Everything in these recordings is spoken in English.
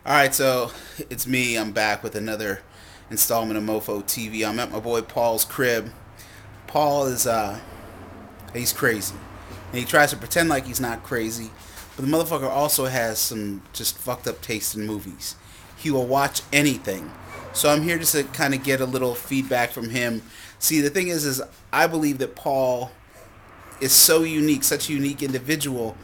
All right, so it's me. I'm back with another installment of Mofo TV. I'm at my boy Paul's crib. Paul is he's crazy, and he tries to pretend like he's not crazy, but the motherfucker also has some just fucked up taste in movies. He will watch anything. So I'm here just to kind of get a little feedback from him. See, the thing is I believe that Paul is so unique, such a unique individual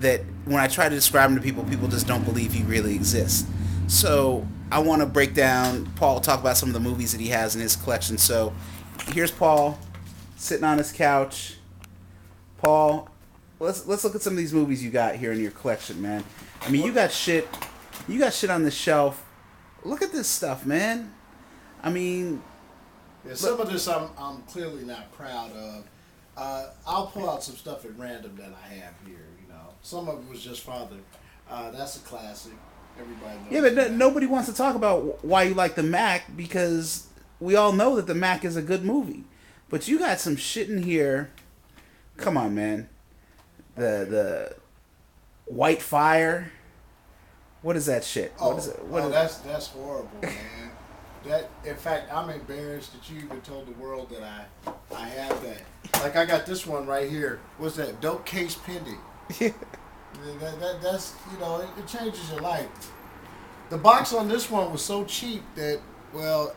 that when I try to describe him to people, people just don't believe he really exists. So I want to break down Paul, talk about some of the movies that he has in his collection. So here's Paul sitting on his couch. Paul, let's look at some of these movies you got here in your collection, man. I mean, you got shit on the shelf. Look at this stuff, man. I mean, Yeah, some of this I'm clearly not proud of. I'll pull out some stuff at random that I have here. Some of it was just father. That's a classic. Everybody knows. yeah, but nobody wants to talk about why you like the Mac because we all know that the Mac is a good movie. But you got some shit in here. Come on, man. The White Fire. What is that shit? Oh, What is it? What is that's horrible, man. That in fact, I'm embarrassed that you even told the world that I have that. Like I got this one right here. What's that? Dope case pending. Yeah. That's it changes your life. The box on this one was so cheap that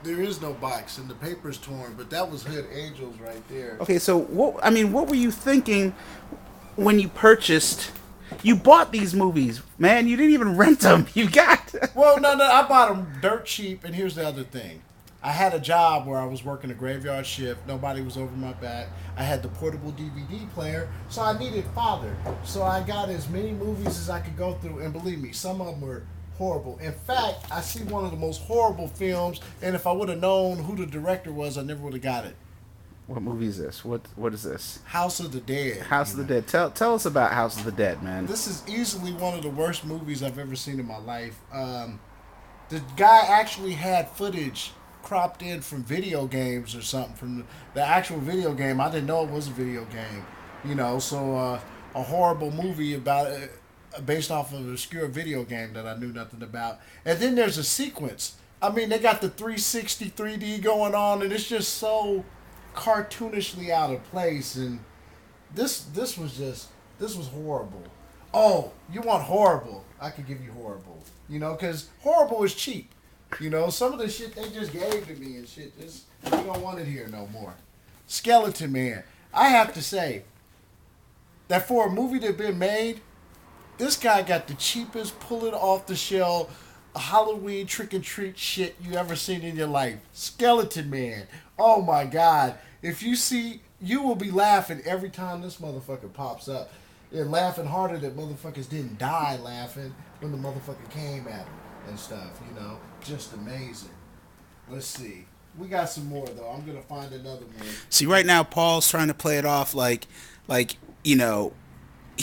there is no box and the paper's torn, but that was Hood Angels right there. Okay, so what were you thinking when you purchased? You bought these movies, man. You didn't even rent them. You got. Well, no, I bought them dirt cheap, and here's the other thing. I had a job where I was working a graveyard shift. Nobody was over my back. I had the portable DVD player, so I needed father. So I got as many movies as I could go through, and believe me, some of them were horrible. In fact, I see one of the most horrible films, and if I would have known who the director was, I never would have got it. What movie is this? What is this? House of the Dead. House of the Dead. Tell us about House of the Dead, man. This is easily one of the worst movies I've ever seen in my life. The guy actually had footage cropped in from video games or something from the actual video game. I didn't know it was a video game, so a horrible movie about based off of an obscure video game that I knew nothing about. And then there's a sequence. I mean, they got the 360 3D going on, and it's just so cartoonishly out of place. And this was horrible. Oh, you want horrible? I could give you horrible. Because horrible is cheap. Some of the shit they just gave to me and shit, just we don't want it here no more. Skeleton Man. I have to say that for a movie that been made, this guy got the cheapest, pull it off the shelf, Halloween trick or treat shit you ever seen in your life. Skeleton Man. Oh my God. If you see, you will be laughing every time this motherfucker pops up. And laughing harder that motherfuckers didn't die laughing when the motherfucker came at him and stuff, Just amazing. Let's see. We got some more though. I'm gonna find another one. See, right now Paul's trying to play it off like he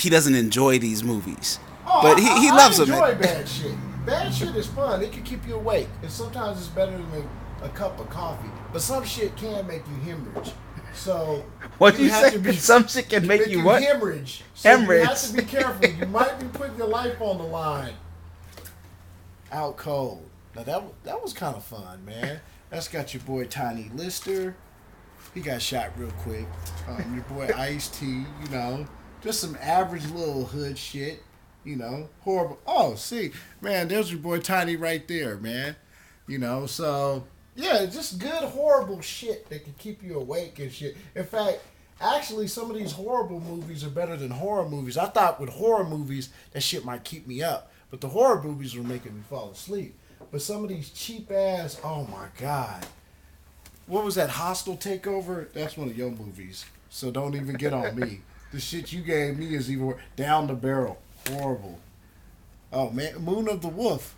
doesn't enjoy these movies, Oh, but he loves I them. enjoy bad shit. Bad shit is fun. It can keep you awake, and sometimes it's better than a cup of coffee. But some shit can make you hemorrhage. So What you have say? to be Some shit can make you what? hemorrhage. So Hemorrhage. you have to be careful. You might be putting your life on the line. Out cold. Now that was kind of fun, man. That's got your boy Tiny Lister. He got shot real quick. Your boy Ice-T, just some average little hood shit, horrible. Oh, see, man, there's your boy Tiny right there, man. So yeah, just good horrible shit that can keep you awake and shit. In fact, actually, some of these horrible movies are better than horror movies. I thought with horror movies that shit might keep me up, but the horror movies were making me fall asleep. But some of these cheap ass, oh my God. What was that, Hostile Takeover? That's one of your movies. So don't even get on me. The shit you gave me is even worse. Down the Barrel. Horrible. Oh man, Moon of the Wolf.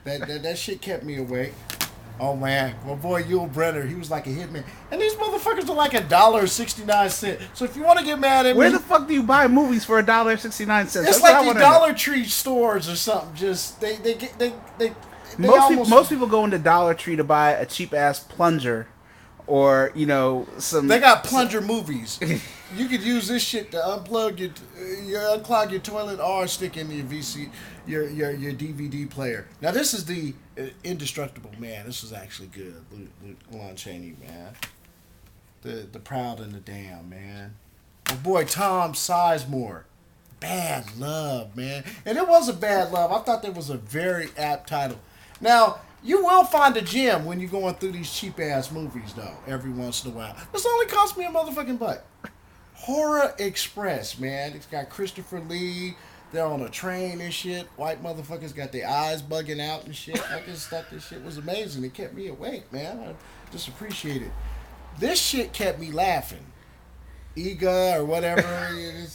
That shit kept me awake. Oh man, my boy Yul Brenner, he was like a hitman. And these motherfuckers are like $1.69. So if you want to get mad at Where me, the fuck do you buy movies for $1.69? it's like these Dollar Tree stores or something. Just Most people go into Dollar Tree to buy a cheap ass plunger, or some. They got plunger movies. You could use this shit to unclog your toilet or stick in your your DVD player. Now this is the indestructible man. This is actually good. Lon Chaney, man. The proud and the damn, man. My boy Tom Sizemore. Bad Love, man. And it was a Bad Love. I thought that was a very apt title. Now, you will find a gem when you're going through these cheap ass movies, though, every once in a while. This only cost me a motherfucking buck. Horror Express, man. It's got Christopher Lee. They're on a train and shit. White motherfuckers got their eyes bugging out and shit. I just thought this shit was amazing. It kept me awake, man. I just appreciate it. This shit kept me laughing. Iga or whatever.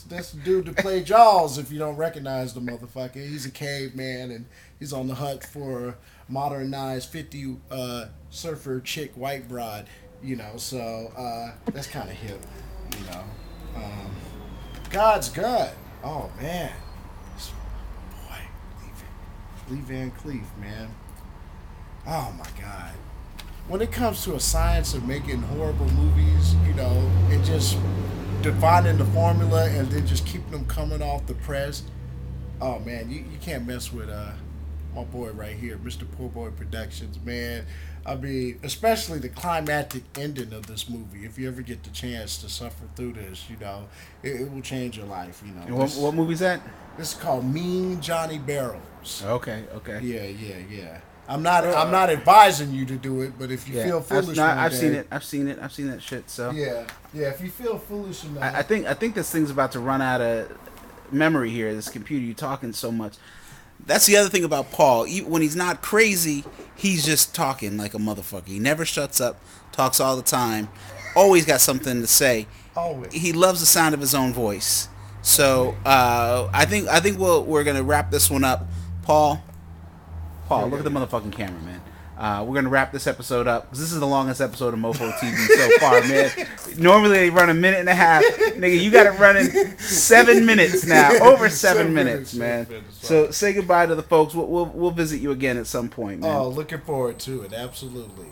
That's the dude to play Jaws if you don't recognize the motherfucker. He's a caveman and he's on the hunt for a modernized 50 surfer chick white broad, you know, so that's kind of hip, you know. God's Gut. Oh, man. Boy, Lee Van Cleef, man. Oh, my God. When it comes to a science of making horrible movies, you know, and just defining the formula and then just keeping them coming off the press, oh man, you can't mess with my boy right here, Mr. Poor Boy Productions, man. I mean, especially the climactic ending of this movie. If you ever get the chance to suffer through this, you know, it will change your life, you know. What movie's that? This is called Mean Johnny Barrels. Okay. Yeah. I'm not advising you to do it, but if you feel foolish, I've seen it. I've seen that shit. So yeah. If you feel foolish enough, I think this thing's about to run out of memory here. This computer, you talking so much. That's the other thing about Paul. When he's not crazy, he's just talking like a motherfucker. He never shuts up. Talks all the time. Always got something to say. Always. He loves the sound of his own voice. So I think we're gonna wrap this one up. Paul, look at the motherfucking camera, man. We're going to wrap this episode up because this is the longest episode of Mofo TV so far, man. Normally they run a minute and a half. Nigga, you got it running 7 minutes now. Over 7 minutes, man. So say goodbye to the folks. We'll visit you again at some point, man. Oh, looking forward to it. Absolutely.